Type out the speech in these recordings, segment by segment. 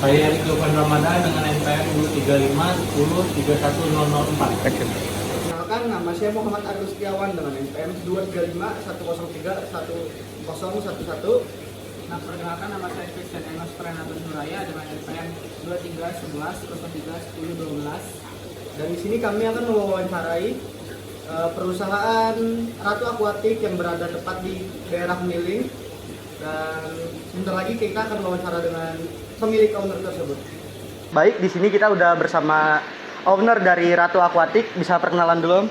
Saya Ridwan Ramadan dengan NPM 235103104. Perkenalkan, nama saya Muhammad Agus Setiawan dengan NPM 23510311011. Nah, perkenalkan, nama saya Christian Enos Prenatus Nuraya dengan NPM 2311031012. Dan di sini kami akan mewawancarai perusahaan Ratu Aquatic yang berada tepat di daerah Miling. Dan sebentar lagi kita akan wawancara dengan pemilik owner tersebut. Baik, di sini kita udah bersama owner dari Ratu Aquatic. Bisa perkenalan dulu, Om?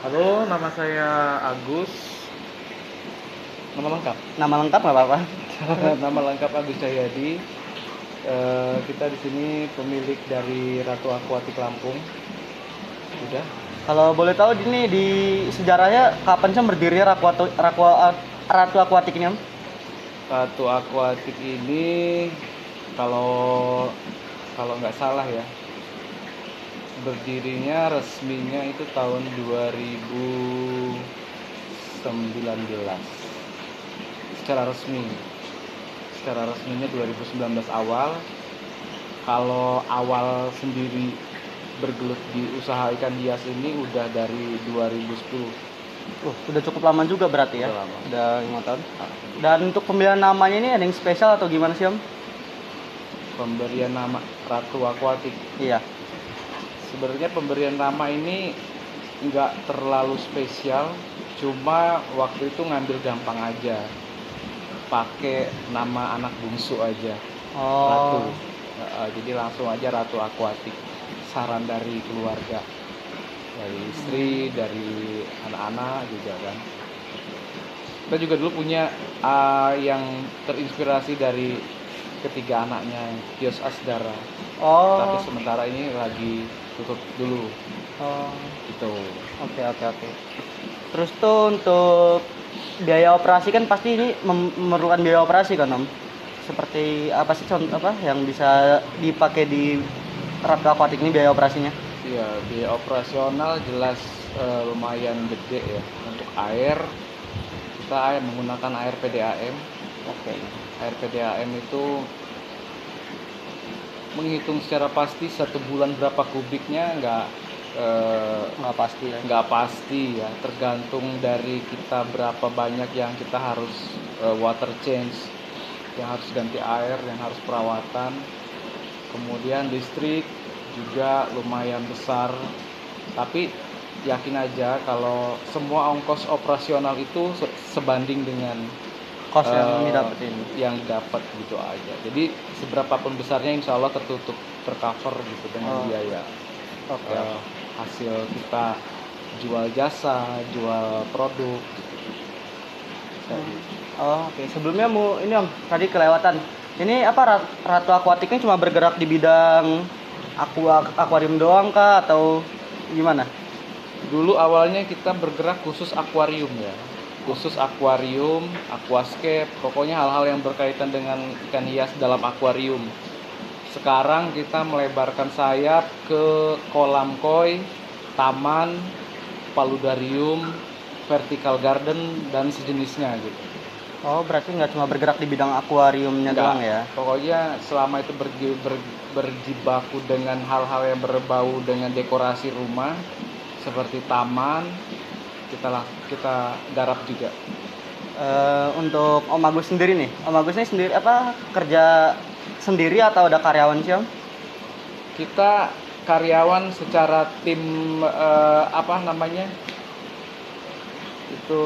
Halo, nama saya Agus. Nama lengkap? Nama lengkap nggak apa-apa. Nama lengkap Agus Cahyadi. Kita di sini pemilik dari Ratu Aquatic Lampung. Udah. Kalau boleh tahu ini di sejarahnya kapan sih berdirinya Ratu Aquatic ini, Om? Ratu Aquatic ini kalau nggak salah ya, berdirinya resminya itu tahun 2019. Secara resminya 2019 awal. Kalau awal sendiri bergelut di usaha ikan hias ini udah dari 2010. Udah cukup lama juga berarti ya? Udah lama. Udah 5 tahun. Dan untuk pemilihan namanya ini ada yang spesial atau gimana sih, Om? Pemberian nama Ratu Aquatic. Iya. Sebenarnya pemberian nama ini nggak terlalu spesial, cuma waktu itu ngambil gampang aja, pakai nama anak bungsu aja, Ratu. Jadi langsung aja Ratu Aquatic. Saran dari keluarga, dari istri, dari anak-anak juga kan. Kita juga dulu punya yang terinspirasi dari ketiga anaknya, Tios Asdara. Tapi sementara ini lagi tutup dulu. Gitu. Oke. Terus tuh untuk biaya operasi kan pasti ini memerlukan biaya operasi kan, Om? Seperti apa sih contoh apa yang bisa dipakai di Ratu Aquatic ini biaya operasinya? Iya, biaya operasional jelas lumayan gede ya. Untuk air, kita menggunakan air PDAM. Oke. Air PDAM itu menghitung secara pasti satu bulan berapa kubiknya nggak pasti ya. Nggak pasti ya, tergantung dari kita berapa banyak yang kita harus water change, yang harus ganti air, yang harus perawatan. Kemudian listrik juga lumayan besar, tapi yakin aja kalau semua ongkos operasional itu sebanding dengan Kos yang didapetin. Yang didapat gitu aja. Jadi seberapapun besarnya insya Allah tercover gitu dengan biaya. Oke. Hasil kita jual jasa, jual produk gitu. Oke. Sebelumnya ini, Om, tadi kelewatan. Ini apa, Ratu Aquatic ini cuma bergerak di bidang akuarium doang kah atau gimana? Dulu awalnya kita bergerak khusus akuarium ya. Khusus akuarium, aquascape, pokoknya hal-hal yang berkaitan dengan ikan hias dalam akuarium. Sekarang kita melebarkan sayap ke kolam koi, taman, paludarium, vertical garden dan sejenisnya gitu. Berarti nggak cuma bergerak di bidang akuariumnya doang ya? Pokoknya selama itu berjibaku dengan hal-hal yang berbau dengan dekorasi rumah seperti taman, kita garap juga. Untuk Om Agus sendiri nih, Om Agus ini sendiri apa kerja sendiri atau ada karyawan sih, Om? Kita karyawan secara tim itu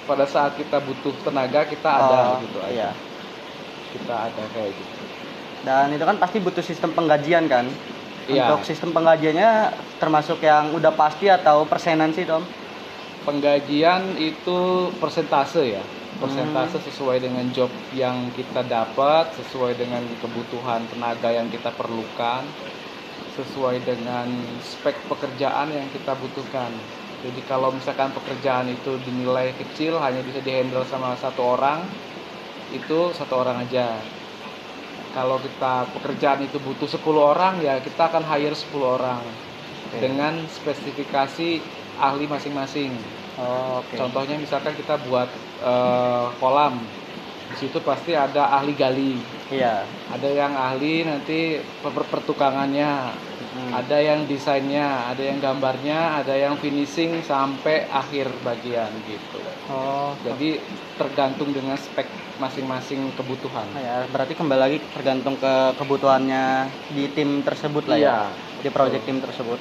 pada saat kita butuh tenaga kita ada gitu aja. Iya. Kita ada kayak gitu. Dan itu kan pasti butuh sistem penggajian kan? Iya. Untuk sistem penggajiannya termasuk yang udah pasti atau persenan sih, Tom? Penggajian itu persentase ya. Persentase sesuai dengan job yang kita dapat, sesuai dengan kebutuhan tenaga yang kita perlukan, sesuai dengan spek pekerjaan yang kita butuhkan. Jadi kalau misalkan pekerjaan itu dinilai kecil, hanya bisa dihandle sama satu orang, itu satu orang aja. Kalau kita pekerjaan itu butuh 10 orang, ya kita akan hire 10 orang. Dengan spesifikasi ahli masing-masing. Contohnya misalkan kita buat kolam, di situ pasti ada ahli gali, Iya. Ada yang ahli nanti pertukangannya, ada yang desainnya, ada yang gambarnya, ada yang finishing sampai akhir bagian gitu. Oh, Jadi tergantung dengan spek masing-masing kebutuhan. ya, berarti kembali lagi tergantung ke kebutuhannya di tim tersebut lah ya. Iya, Di project tim tersebut.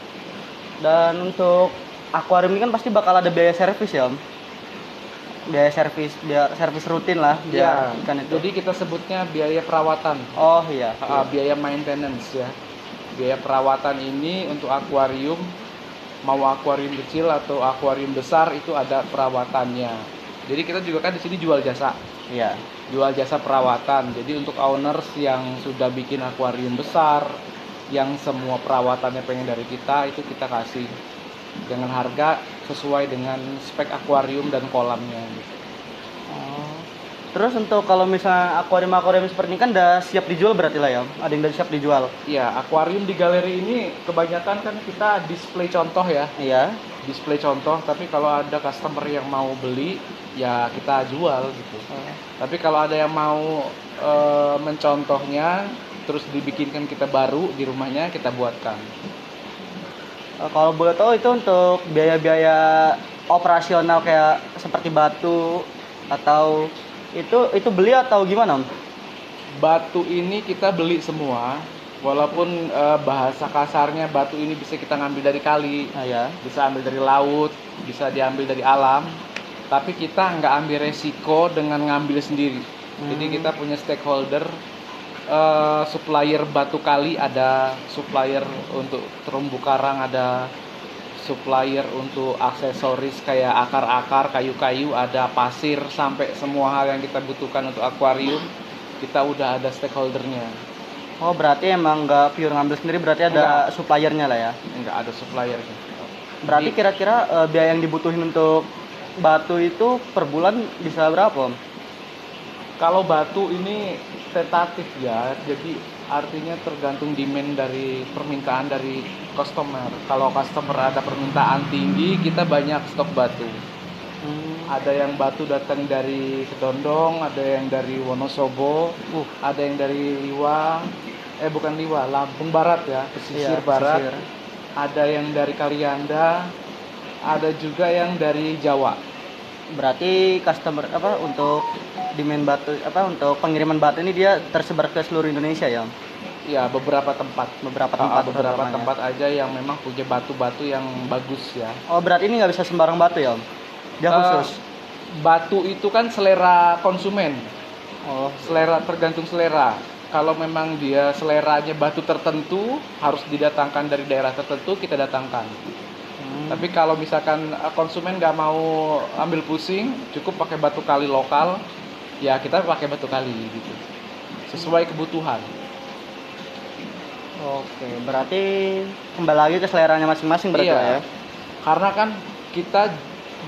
Dan untuk akuarium ini kan pasti bakal ada biaya servis ya, Om. Biaya servis rutin lah biar Iya. ikan itu. Jadi kita sebutnya biaya perawatan. Oh iya. Biaya maintenance ya. Biaya perawatan ini untuk akuarium, mau akuarium kecil atau akuarium besar itu ada perawatannya. Jadi kita juga kan di sini jual jasa. Iya. Jual jasa perawatan. Jadi untuk owners yang sudah bikin akuarium besar, yang semua perawatannya pengen dari kita, itu kita kasih dengan harga sesuai dengan spek akuarium dan kolamnya gitu. Oh. Terus untuk kalau misalnya akuarium seperti ini kan udah siap dijual berarti lah ya, Om? Ada yang udah siap dijual. Iya, akuarium di galeri ini kebanyakan kan kita display contoh ya. Iya. Display contoh, tapi kalau ada customer yang mau beli, ya kita jual gitu. Tapi kalau ada yang mau mencontohnya, terus dibikinkan kita baru di rumahnya, kita buatkan. Kalau boleh tahu itu untuk biaya-biaya operasional kayak seperti batu atau itu beli atau gimana, Om? Batu ini kita beli semua, walaupun bahasa kasarnya batu ini bisa kita ngambil dari kali, Ya. bisa ambil dari laut, bisa diambil dari alam, tapi kita nggak ambil resiko dengan ngambil sendiri. Jadi kita punya stakeholder, supplier batu kali ada, supplier untuk terumbu karang ada, supplier untuk aksesoris kayak akar-akar, kayu-kayu ada, pasir, sampai semua hal yang kita butuhkan untuk akuarium kita udah ada stakeholdernya. Oh, berarti emang nggak pure ngambil sendiri, berarti ada suppliernya lah ya. Nggak ada suppliernya. Berarti kira-kira biaya yang dibutuhin untuk batu itu per bulan bisa berapa, Om? Kalau batu ini tentatif ya, jadi artinya tergantung demand dari permintaan dari customer. Kalau customer ada permintaan tinggi, kita banyak stok batu. Ada yang batu datang dari Kedondong, ada yang dari Wonosobo, ada yang dari Lampung Barat ya, pesisir barat. pesisir. Ada yang dari Kalianda, ada juga yang dari Jawa. Berarti customer untuk demand batu untuk pengiriman batu ini dia tersebar ke seluruh Indonesia ya, Om? Ya, beberapa tempat. Beberapa Tempat aja yang memang punya batu-batu yang bagus ya. Oh, berarti ini nggak bisa sembarang batu ya, Om? Dia khusus. Batu itu kan selera konsumen. Oh, Tergantung selera. Kalau memang dia seleranya batu tertentu harus didatangkan dari daerah tertentu, kita datangkan. Tapi kalau misalkan konsumen nggak mau ambil pusing, cukup pakai batu kali lokal, ya kita pakai batu kali gitu. Sesuai kebutuhan. Oke, berarti kembali lagi ke seleranya masing-masing berarti Iya. lah ya. Karena kan kita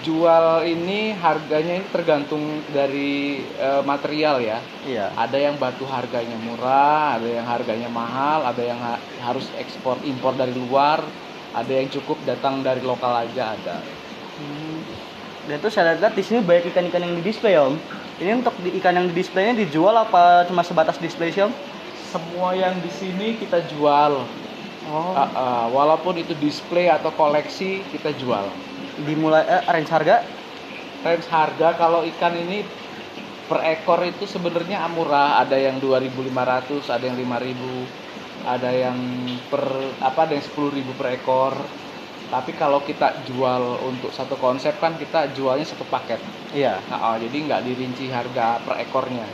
jual ini harganya ini tergantung dari material ya. Iya. Ada yang batu harganya murah, ada yang harganya mahal, ada yang harus ekspor impor dari luar, ada yang cukup datang dari lokal aja ada. Dan itu saya lihat di sini banyak ikan-ikan yang di display, Om. Ini untuk ikan yang di displaynya dijual apa cuma sebatas display sih, Om? Semua yang di sini kita jual. Oh. Walaupun itu display atau koleksi kita jual. Dimulai range harga? Range harga kalau ikan ini per ekor itu sebenarnya murah, ada yang 2.500, ada yang 5.000, ada yang ada yang 10.000 per ekor. Tapi kalau kita jual untuk satu konsep kan kita jualnya satu paket. Iya. Jadi nggak dirinci harga per ekornya.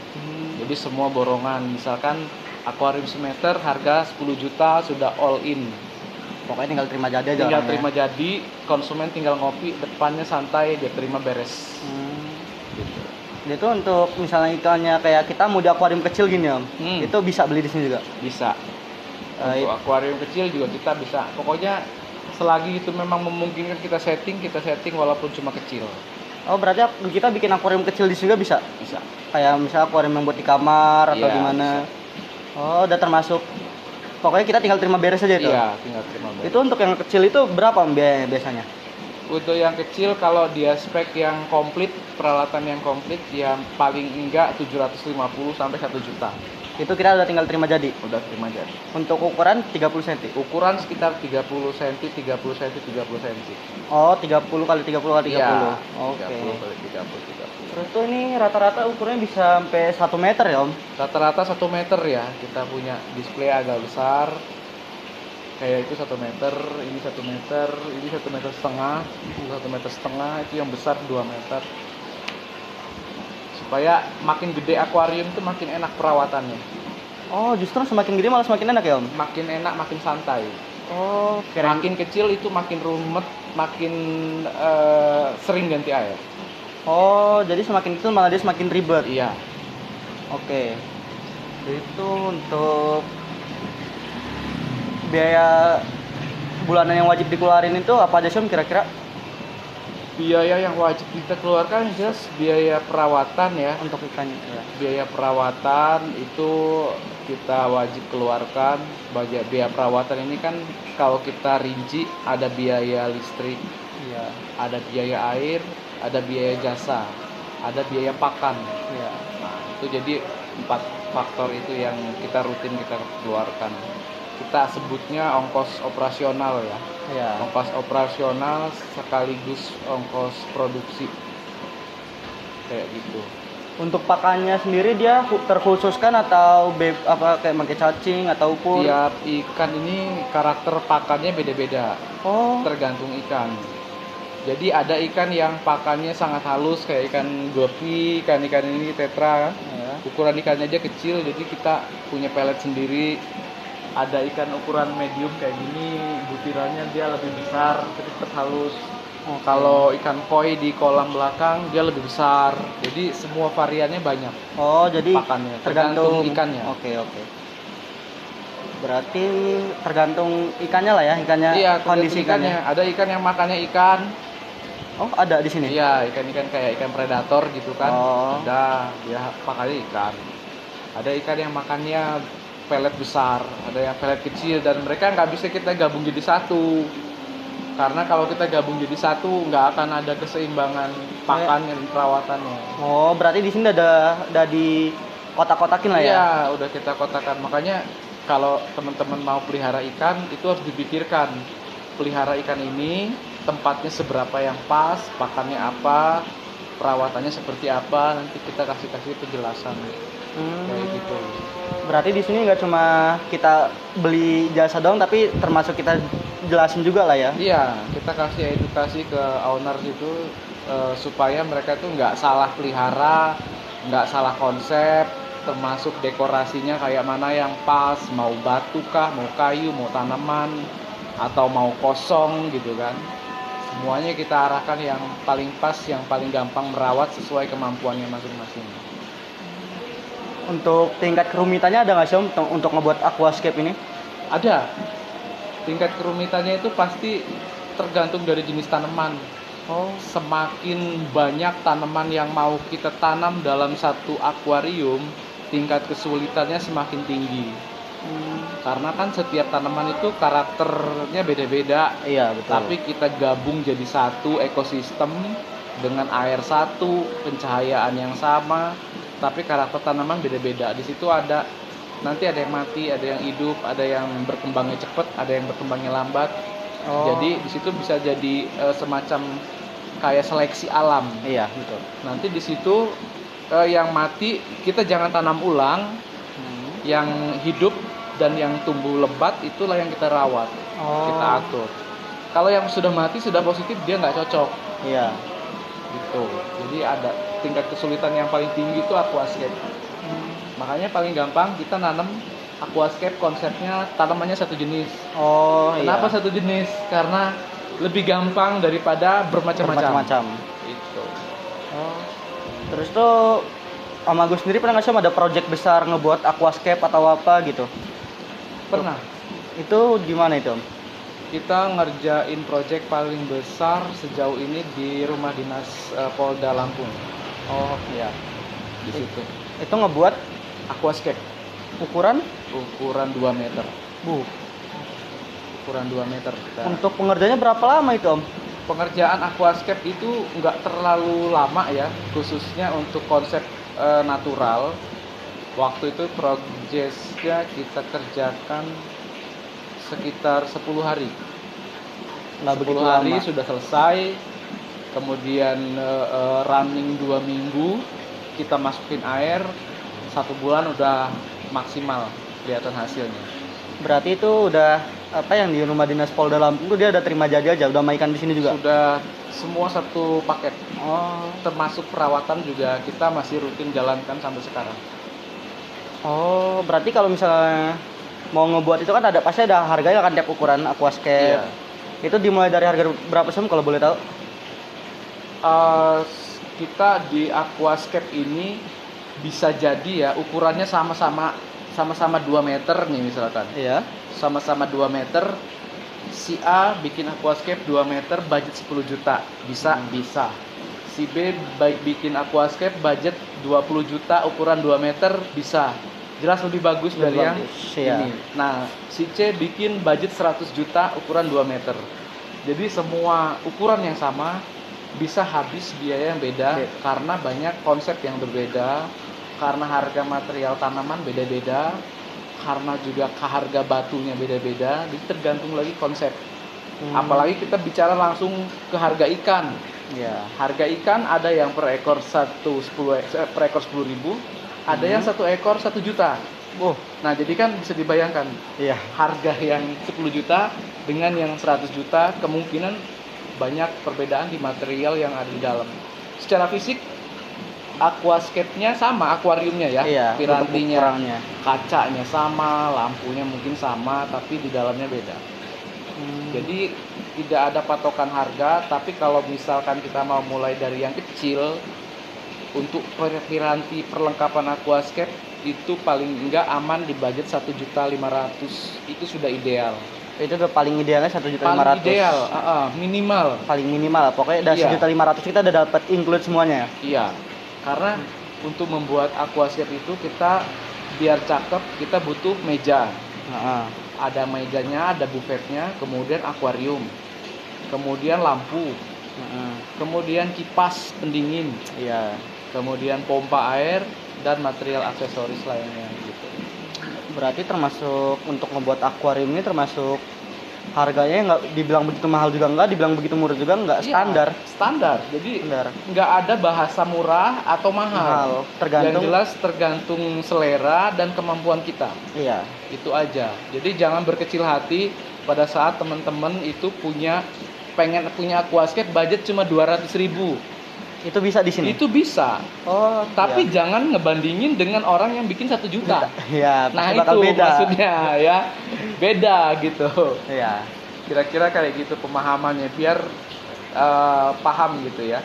Jadi semua borongan, misalkan akuarium semeter harga 10 juta sudah all in. Pokoknya tinggal terima jadi aja. Tinggal orangnya. terima jadi, konsumen tinggal ngopi, depannya santai, dia terima beres. Gitu. Itu untuk misalnya ikannya kayak kita mau di akuarium kecil gini, Om. Hmm. Itu bisa beli di sini juga. Bisa. Untuk akuarium kecil juga kita bisa. Pokoknya selagi itu memang memungkinkan kita setting walaupun cuma kecil. Oh, berarti kita bikin akuarium kecil di sini juga bisa? Bisa. Kayak misalnya akuarium yang buat di kamar atau Iya, gimana? Oh, udah termasuk. Pokoknya kita tinggal terima beres aja itu. Iya, tinggal terima beres. Itu untuk yang kecil itu berapa, Om, biasanya? Untuk yang kecil kalau dia spek yang komplit, peralatan yang komplit, yang paling enggak 750 sampai 1 juta. Itu kita udah tinggal terima jadi. Udah terima jadi. Untuk ukuran 30 cm. Ukuran sekitar 30 cm, 30 cm, 30 cm. Oh, 30 kali 30 kali 30. Iya, Oke. 30 kali 30, 30. Terus tuh ini rata-rata ukurannya bisa sampai 1 meter ya, Om? Rata-rata 1 meter ya. Kita punya display agak besar. Kayak itu 1 meter, ini 1 meter, ini 1 meter setengah, ini 1 meter setengah, itu yang besar 2 meter. Supaya makin gede akuarium itu makin enak perawatannya. Oh, justru semakin gede malah semakin enak ya, Om? Makin enak, makin santai. Oh, keren. Makin kecil itu makin rumet, makin sering ganti air. Oh, jadi semakin kecil malah dia semakin ribet. Iya. Oke. Itu untuk biaya bulanan yang wajib dikeluarin itu apa aja sih, Om, kira-kira? Biaya yang wajib kita keluarkan jelas biaya perawatan ya. Untuk ikannya ya. Biaya perawatan itu kita wajib keluarkan. Biaya perawatan ini kan kalau kita rinci ada biaya listrik, Iya. ada biaya air, ada biaya jasa, ada biaya pakan. Iya. Nah, itu jadi 4 faktor itu yang kita rutin kita keluarkan. Kita sebutnya ongkos operasional ya. Iya. Ongkos operasional sekaligus ongkos produksi. Kayak gitu. Untuk pakannya sendiri dia terkhususkan atau apa kayak pakai cacing ataupun Tiap ikan ini karakter pakannya beda-beda, Oh, tergantung ikan. Jadi ada ikan yang pakannya sangat halus kayak ikan gupi, ikan-ikan ini tetra kan. ya. Ukuran ikannya aja kecil, jadi kita punya pelet sendiri. Ada ikan ukuran medium kayak gini, butirannya dia lebih besar, tapi tetap halus. Oke. Kalau ikan koi di kolam belakang dia lebih besar. Jadi semua variannya banyak. Oh, jadi Pakannya, tergantung tergantung ikannya. Oke, oke. Berarti tergantung ikannya lah ya, ikannya Iya, kondisi tergantung ikannya. Ada ikan yang makannya ikan. Oh, ada di sini. Iya, ikan-ikan kayak ikan predator gitu kan. Oh. Ada, dia makannya ikan. Ada ikan yang makannya pelet besar, ada yang pelet kecil, dan mereka nggak bisa kita gabung jadi satu. Karena kalau kita gabung jadi satu, nggak akan ada keseimbangan pakan dan perawatannya. Oh, berarti di sini udah di kotak-kotakin lah ya. Iya, udah kita kotakan. Makanya kalau teman-teman mau pelihara ikan, itu harus dipikirkan. Pelihara ikan ini tempatnya seberapa yang pas, pakannya apa, perawatannya seperti apa, nanti kita kasih penjelasan kayak gitu. Berarti di sini nggak cuma kita beli jasa doang, tapi termasuk kita jelasin juga lah ya. Iya, kita kasih edukasi ke owners itu supaya mereka tuh nggak salah pelihara, nggak salah konsep, termasuk dekorasinya kayak mana yang pas, mau batu kah, mau kayu, mau tanaman, atau mau kosong gitu kan. Semuanya kita arahkan yang paling pas, yang paling gampang merawat sesuai kemampuannya masing-masing. Untuk tingkat kerumitannya ada nggak sih, Om, untuk ngebuat aquascape ini? Ada. Tingkat kerumitannya itu pasti tergantung dari jenis tanaman. Oh, Semakin banyak tanaman yang mau kita tanam dalam satu akuarium, tingkat kesulitannya semakin tinggi. Karena kan setiap tanaman itu karakternya beda-beda. iya betul. Tapi kita gabung jadi satu ekosistem dengan air satu, pencahayaan yang sama, tapi karakter tanaman beda-beda. Di situ nanti ada yang mati, ada yang hidup, ada yang berkembangnya cepat, ada yang berkembangnya lambat. Oh. Jadi di situ bisa jadi semacam kayak seleksi alam. Iya betul. Nanti di situ yang mati kita jangan tanam ulang, yang hidup dan yang tumbuh lebat itulah yang kita rawat, kita atur. Kalau yang sudah mati, sudah positif, dia nggak cocok. Iya. Gitu. Jadi ada tingkat kesulitan yang paling tinggi itu aquascape. Makanya paling gampang kita nanam aquascape, konsepnya tanamannya satu jenis. Oh, Kenapa iya. satu jenis? Karena lebih gampang daripada bermacam-macam. Itu. Oh. Terus tuh Om Agus sendiri pernah nggak sih, Om, ada project besar ngebuat aquascape atau apa gitu? Pernah. Itu gimana itu, Om? Kita ngerjain project paling besar sejauh ini di rumah dinas Polda Lampung. Oh iya. Di situ. Itu ngebuat Aquascape ukuran? ukuran 2 meter. Ukuran 2 meter. Untuk pengerjanya berapa lama itu, Om? Pengerjaan aquascape itu nggak terlalu lama ya, khususnya untuk konsep natural. Waktu itu progresnya kita kerjakan sekitar 10 hari. Nggak 10 begitu hari lama. sudah selesai. Kemudian running 2 minggu, kita masukin air, 1 bulan udah maksimal kelihatan hasilnya. Berarti itu udah apa yang di rumah dinas Polda Lampung tuh dia udah terima jadi aja, udah mainkan di sini juga. Sudah semua satu paket, Oh. termasuk perawatan juga kita masih rutin jalankan sampai sekarang. Oh, berarti kalau misalnya mau ngebuat itu kan ada pasti ada harganya kan tiap ukuran aquascape. Iya. Itu dimulai dari harga berapa sih kalau boleh tahu? Kita di aquascape ini bisa jadi ya ukurannya sama-sama 2 meter nih misalkan. Iya. Sama-sama 2 meter. Si A bikin aquascape 2 meter budget 10 juta. Bisa. Si B bikin aquascape budget 20 juta ukuran 2 meter bisa. Jelas lebih bagus Lebih dari yang bagus, iya. ini. Nah, si C bikin budget 100 juta ukuran 2 meter. Jadi semua ukuran yang sama bisa habis biaya yang beda karena banyak konsep yang berbeda, karena harga material tanaman beda-beda, karena juga harga batunya beda-beda. Jadi tergantung lagi konsep. Apalagi kita bicara langsung ke harga ikan. Iya. Harga ikan ada yang per ekor 10.000, ada yang 1 ekor 1 juta. Oh, Nah, jadi kan bisa dibayangkan iya. harga yang 10 juta dengan yang 100 juta kemungkinan banyak perbedaan di material yang ada di dalam. Secara fisik aquascape-nya sama, akuariumnya ya, Iya, pirantinya, ukurannya. kacanya sama, lampunya mungkin sama, tapi di dalamnya beda. Jadi tidak ada patokan harga, tapi kalau misalkan kita mau mulai dari yang kecil, untuk piranti perlengkapan aquascape itu paling enggak aman di budget 1.500.000, itu sudah ideal. Itu udah paling idealnya 1.500.000. Paling ideal, minimal. Paling minimal lah. Pokoknya dari Iya. 1.500.000 kita udah dapat include semuanya. Iya, karena untuk membuat aquascape itu kita biar cakep kita butuh meja. Heeh. Ada mejanya, ada buffetnya, kemudian akuarium, kemudian lampu, kemudian kipas pendingin, Iya. kemudian pompa air dan material aksesoris lainnya gitu. Berarti termasuk untuk membuat akuarium ini termasuk harganya nggak dibilang begitu mahal juga nggak, dibilang begitu murah juga nggak, Iya, standar. Standar. Jadi Standar. nggak ada bahasa murah atau mahal. Tergantung. Yang jelas tergantung selera dan kemampuan kita. Iya. Itu aja. Jadi jangan berkecil hati pada saat teman-teman itu pengen punya aquascape budget cuma 200.000. Itu bisa di sini. Itu bisa. Oh, Tapi iya. jangan ngebandingin dengan orang yang bikin 1 juta. Iya, Nah, pasti bakal itu beda. maksudnya ya. Beda gitu. Iya. Kira-kira kayak gitu pemahamannya biar paham gitu ya.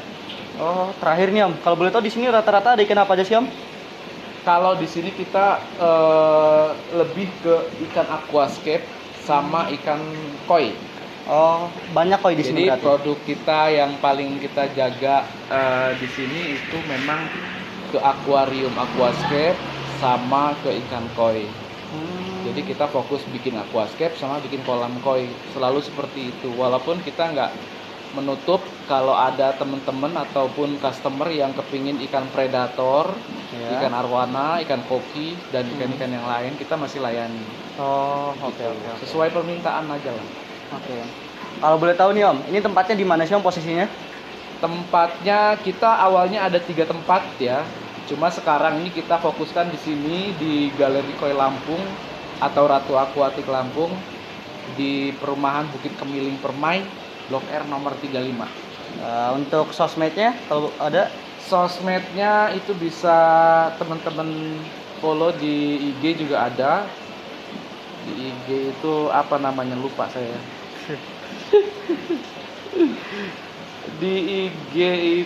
Oh, terakhir nih Om, kalau boleh tahu di sini rata-rata ada ikan apa aja sih Om? Kalau di sini kita lebih ke ikan aquascape sama ikan koi. Oh, banyak koi di sini Jadi berarti. produk kita yang paling kita jaga di sini itu memang ke akuarium aquascape sama ke ikan koi. Jadi kita fokus bikin aquascape sama bikin kolam koi, selalu seperti itu. Walaupun kita nggak menutup kalau ada teman-teman ataupun customer yang kepingin ikan predator, Ya. ikan arwana, ikan koki dan ikan-ikan yang lain kita masih layani. Oh, oke Gitu. oke. Oke. Sesuai permintaan aja lah. Oke. Kalau boleh tahu nih Om, ini tempatnya di mana sih Om posisinya? Tempatnya kita awalnya ada 3 tempat ya. Cuma sekarang ini kita fokuskan di sini di Galeri Koi Lampung atau Ratu Aquatic Lampung di perumahan Bukit Kemiling Permai, Blok R nomor 35. Untuk sosmednya kalau ada? Sosmednya itu bisa teman-teman follow di IG juga ada. Di IG itu apa namanya lupa saya. Di IG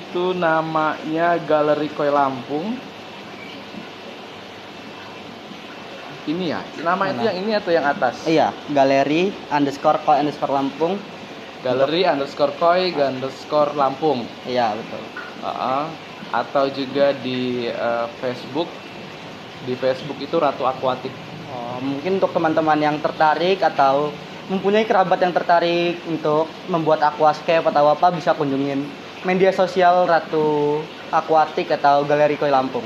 itu namanya Galeri Koi Lampung. Ini ya, nama itu Mana? yang ini atau yang atas? Iya, galeri _koi _Lampung. Galeri _koi _Lampung. Iya, betul. Atau juga di Facebook. Di Facebook itu Ratu Aquatic. Oh, mungkin untuk teman-teman yang tertarik atau mempunyai kerabat yang tertarik untuk membuat aquascape atau apa bisa kunjungin media sosial Ratu Aquatic atau Galeri Koi Lampung.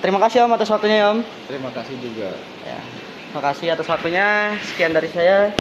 Terima kasih Om atas waktunya ya Om. Terima kasih juga. Ya, terima kasih atas waktunya. Sekian dari saya.